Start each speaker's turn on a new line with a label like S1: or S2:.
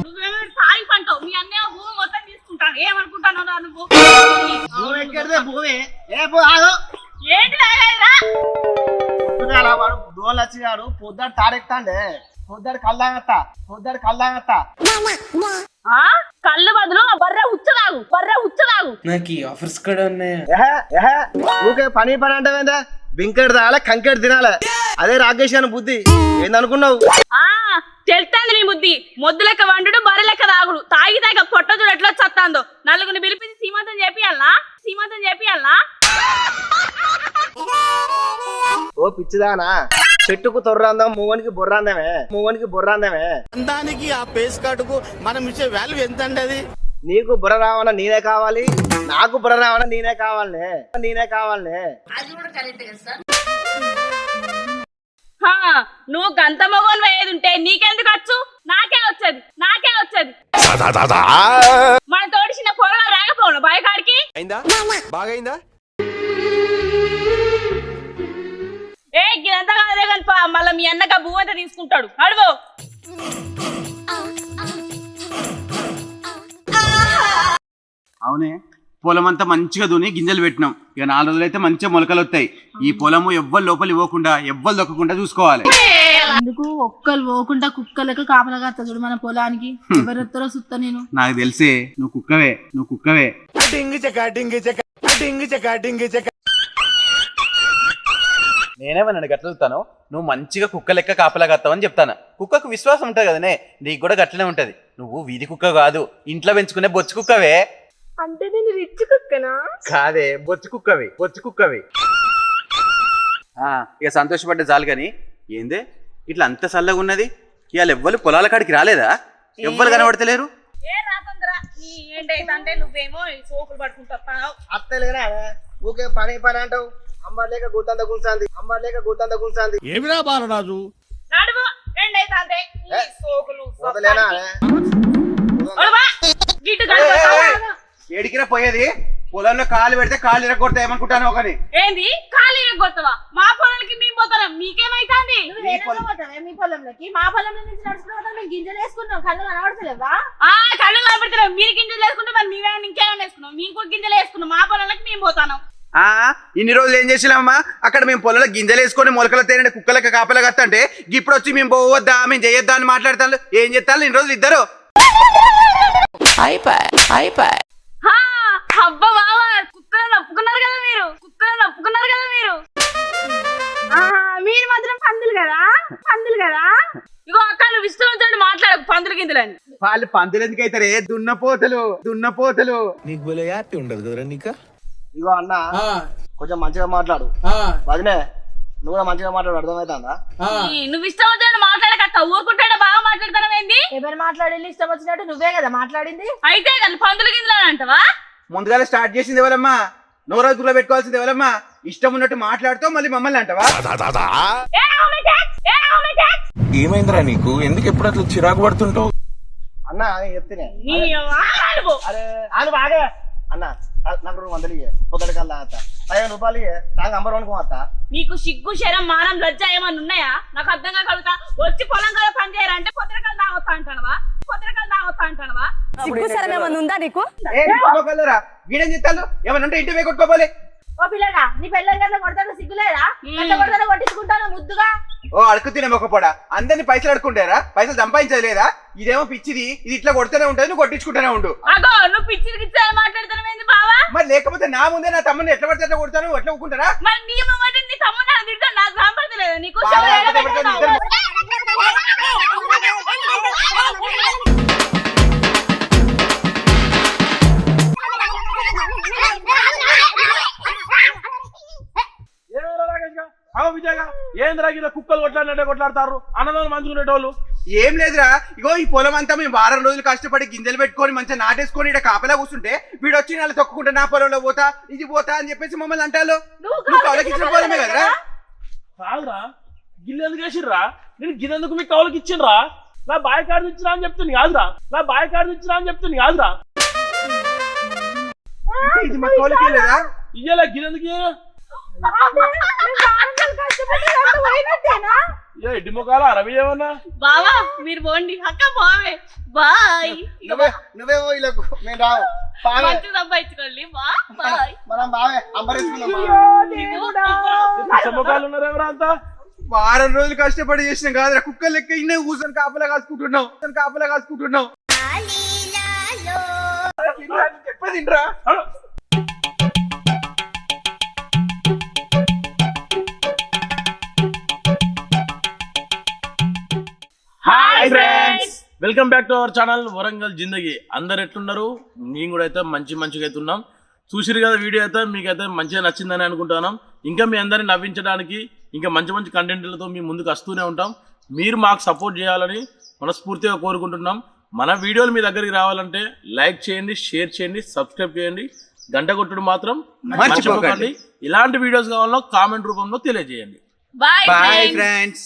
S1: నువ్వేమో సాయి పంటావు మీ అన్నయ్య భూమి మొత్తం తీసుకుంటాను ఏమనుకుంటాను నువ్వు ఏంటి
S2: వాడు దోలు వచ్చినాడు పొద్దుడు తారెక్తాండే పొద్దుడు కల్లాగత్తా
S1: కళ్ళు బదులు బర్రె ఉచ్చదాగు
S3: నాకు ఈ ఆఫర్స్ కూడా ఉన్నాయి.
S2: ఊకే పని అంటే బింకెడు తినాలే కంకెడు తినాలే అదే రాకేష్ అని బుద్ధి ఏందనుకున్నావు?
S1: తెలుస్తుంది నీ బుద్ధి మొద్దు లెక్క వండు బర్రె లెక్క తాగుడు తాగి పొట్ట చూడు ఎట్లా చత్తాందో నలుగురిని పిలిపించి సీమంతం చేపియాలనా
S2: ఓ పిచ్చిదానా చెట్టుకు తొర్రాందాం మూవనికి బొర్రాందమే
S4: దానికి ఆ పేస్ కార్డుకు మనం ఇచ్చే వాల్యూ ఎంత అండి? అది
S2: నీకు బుర్ర రావన నేనే కావాలి, నాకు బుర్ర రావన నేనే కావాలనే
S1: నువ్వు గంత మొగోని వేయదు ఉంటే నీకెందుకు వచ్చు? నాకే వచ్చేది మన తోడిసిన పొలం రాకపోను బాయకాడికి
S4: బాగైందా?
S1: గిదంతా కాదే కనుక మళ్ళీ మీ అన్నగా భూమంతా తీసుకుంటాడు అడుగు.
S5: అవునే పొలం అంతా మంచిగా దుని గింజలు పెట్టినాం. ఇక 4 రోజులైతే మంచిగా మొలకలు వస్తాయి. ఈ పొలము ఎవ్వరు లోపలి ఇవ్వకుండా ఎవ్వరు దొక్కకుండా చూసుకోవాలి.
S6: అందుకు ఒక్కలు పోకుండా కుక్కలకు కాపలాగా చూడు మన పొలానికి ఎవరెత్తరో సుత్తా నేను.
S5: నాకు తెలిసే నువ్వు కుక్కవే. నేనేమన్నా గట్లుతాను నువ్వు మంచిగా కుక్క లెక్క కాపలాగత్తావని చెప్తాను. కుక్కకు విశ్వాసం ఉంటుంది కదనే, నీకు కూడా గట్లనే ఉంటది. నువ్వు వీధి కుక్క కాదు, ఇంట్లో పెంచుకునే బొచ్చు కుక్కవే.
S6: అంటే నేను రిచ్ కుక్కనా?
S5: కాదే బొచ్చు కుక్కవి. ఇక సంతోషపడ్డ చాలు కానీ ఏందే ఇట్లా అంత చల్లగా ఉన్నది? ఇవాళ ఎవ్వరు పొలాల కాడికి రాలేదా? ఎవ్వరు కనబడతలేరు.
S1: ఏంటంటే నువ్వేమో సోకులు పట్టుకుంటావు
S2: అత్తలేనా ఊకే పని అంటావు. అంబర్లేక గుత్తంత గుంసాంది
S4: ఏమిరా బాలరాజు
S1: నడువు ఏంటైతే సోకులు
S2: వదలేనా?
S5: ఏడికిరా పోయేది? పొలంలో కాలు పెడితే కాలు ఇరగొడతా ఏమనుకుంటాను ఒకని.
S1: ఏంది కాలు ఇరగొడతావా? మా పొలానికి మేము పోతాం మీకేమైతుంది?
S6: మీ పొలంలోకి మా పొలంలో నుంచి నడుచుకుంటా మేము గింజలు వేసుకున్నాం. కళ్ళు కనబడతలేవా?
S1: కళ్ళు కనబడతారు. మీరు గింజలు వేసుకుంటే మరి మేమేమైనా ఇంకేమైనా వేసుకున్నాం. మేము కూడా గింజలు వేసుకున్నాం. మా పొలంలోకి మేము పోతాం.
S5: ఇన్ని రోజులు ఏం చేసినామమ్మా? అక్కడ మేము పొలంలో గింజలు వేసుకొని మొలకలు తేనండి కుక్కలకి కాపలా కత్తంటే ఇప్పుడు వచ్చి మేము పోవద్దా మేము చేయొద్దా అని మాట్లాడతాను. ఏం చేస్తాను ఇన్ని రోజులు ఇద్దరు?
S1: అబ్బా బావా కుక్కలను ఒప్పుకున్నారు కదా మీరు. మీరు మాత్రం పందులు కదా. ఇగో అక్క నువ్వు ఇష్టం వచ్చినట్టు మాట్లాడకు పందులు గిందులని.
S5: వాళ్ళు పందులు ఎందుకు అవుతారే? దున్నపోతలు.
S4: నీకు భలే హ్యాపీ ఉండదు కదరా నీకు.
S2: ఇగో అన్న కొంచెం మంచిగా మాట్లాడు. వదినే నువ్వు కూడా మంచిగా మాట్లాడు, అర్థమవుతుందా?
S1: నువ్వు ఇష్టం వచ్చినట్టు మాట్లాడక ఊరుకుంటాడు బాగా మాట్లాడతాను. ఏంది
S6: ఎవరు మాట్లాడి ఇష్టం వచ్చినట్టు? నువ్వే కదా మాట్లాడింది.
S1: అయితే కదా పందులు గిందులని అంటవా?
S5: ముందుగానే స్టార్ట్ చేసింది ఎవరమ్మా? నోరాజులో పెట్టుకోవాల్సింది ఎవరమ్మా? ఇష్టం ఉన్నట్టు మాట్లాడుతూ మళ్ళీ మమ్మల్ని అంటవా?
S4: ఏమైందిరా నీకు? ఎందుకు ఎప్పుడు అట్లా చిరాకు పడుతుంటావు?
S2: అన్న చెప్తేనే బాగా అన్న నాకు 200 పొద్దుడు కల్లా 15 రూపాయలు నాకు అంబర్ అనుకోవద్దా?
S1: నీకు సిగ్గు శరం మానం లజ్జ ఏమన్నా ఉన్నాయా? నాకు అర్థంగా కలుగుతా. వచ్చి పొలం కదా పని చేయాలంటే పొద్దురకాలు తాగొస్తా అంటానవా?
S6: సిగ్గు శరం ఏమన్నా ఉందా నీకు?
S5: వీడేం చెప్తాను ఏమన్నా ఇంటి పోయి కొట్టుకోపోలే.
S6: ఓ పిల్లగా నీ పెళ్ళని గట్ల కొడతాను సిగ్గులేదా? కొడతాను కొట్టించుకుంటాను ముద్దుగా.
S5: ఓ అడుగు తినే ఒక పొడ అందరిని పైసలు అడుకుంటారా? పైసలు సంపాదించదు లేదా? ఇదేమో పిచ్చిది, ఇది ఇట్లా కొడుతూనే ఉంటుంది, నువ్వు కొట్టించుకుంటూనే ఉండు.
S1: నువ్వు పిచ్చిది మాట్లాడుతున్నావు బావా?
S5: మరి లేకపోతే నా ముందే నా తమ్ముని ఎట్లా పడితే ఎట్లా కొడతాను, ఎట్లా ఊకుంటారా?
S1: మరి నీ తమ్ముడు తింటాను నాకు సంపడతలేదు. నీకు
S7: ఏంద్రా కుక్కలు కొట్లాడతారు అన్నదాన్ని మంచుకునేటోళ్ళు.
S5: ఏం లేదురా, ఇగో ఈ పొలం అంతా మేము 4 రోజులు కష్టపడి గింజలు పెట్టుకొని మంచిగా నాటేసుకొని ఇక్కడ కాపలా కూర్చుంటే వీడు వచ్చి నెల తొక్కుకుంటే నా పొలంలో పోతా ఇది పోతా అని చెప్పేసి మమ్మల్ని అంటారు. నువ్వు కౌలకి ఇచ్చిన పొలమే కదరా?
S7: కాదురా గిల్లెందుకు వేసిర్రా? నేను గిన్నెందుకు మీకు కౌలకి ఇచ్చిండ్రా? నా బాయ్ కార్డు ఇచ్చినా అని చెప్తుంది కాదురా.
S5: ఇది మా కౌలకి లేదా?
S7: ఇయ్యలే గిన్నెందుకు ఏ ఎడ్డి ముఖాల రవి ఏమన్నా
S1: బావా మీరు పోండి అక్క బావే బాయ్
S2: నువ్వే వీళ్ళకు మేము రావు బావే
S1: మంచి సంపాదించుకోండి బాయ్
S2: మనం బావే అంబరేసుకుందాం
S7: ముఖాలు ఉన్నారు ఎవరా అంతా
S5: వారం రోజులు కష్టపడి చేసిన కాదురా కుక్క లెక్క ఇన్నే కూర్చొని కాపలా కాసుకుంటున్నావు చెప్పదిండ్రా
S7: hi friends welcome back to our channel Warangal Zindagi. అందరు ఎట్లున్నారు? మేము కూడా అయితే మంచిగా అయితే ఉన్నాం. చూసిరు కదా వీడియో అయితే మీకైతే మంచిగా నచ్చిందని అనుకుంటున్నాం. ఇంకా మీ అందరిని నవ్వించడానికి ఇంకా మంచి కంటెంట్లతో మీ ముందుకు వస్తూనే ఉంటాం. మీరు మాకు సపోర్ట్ చేయాలని మనస్ఫూర్తిగా కోరుకుంటున్నాం. మన వీడియోలు మీ దగ్గరికి రావాలంటే లైక్ చేయండి, షేర్ చేయండి, సబ్స్క్రైబ్ చేయండి, గంట కొట్టుడు మాత్రం మర్చిపోకండి. ఇలాంటి వీడియోస్ కావాలన్నా కామెంట్ రూపంలో తెలియజేయండి.
S1: Bye
S5: bye friends.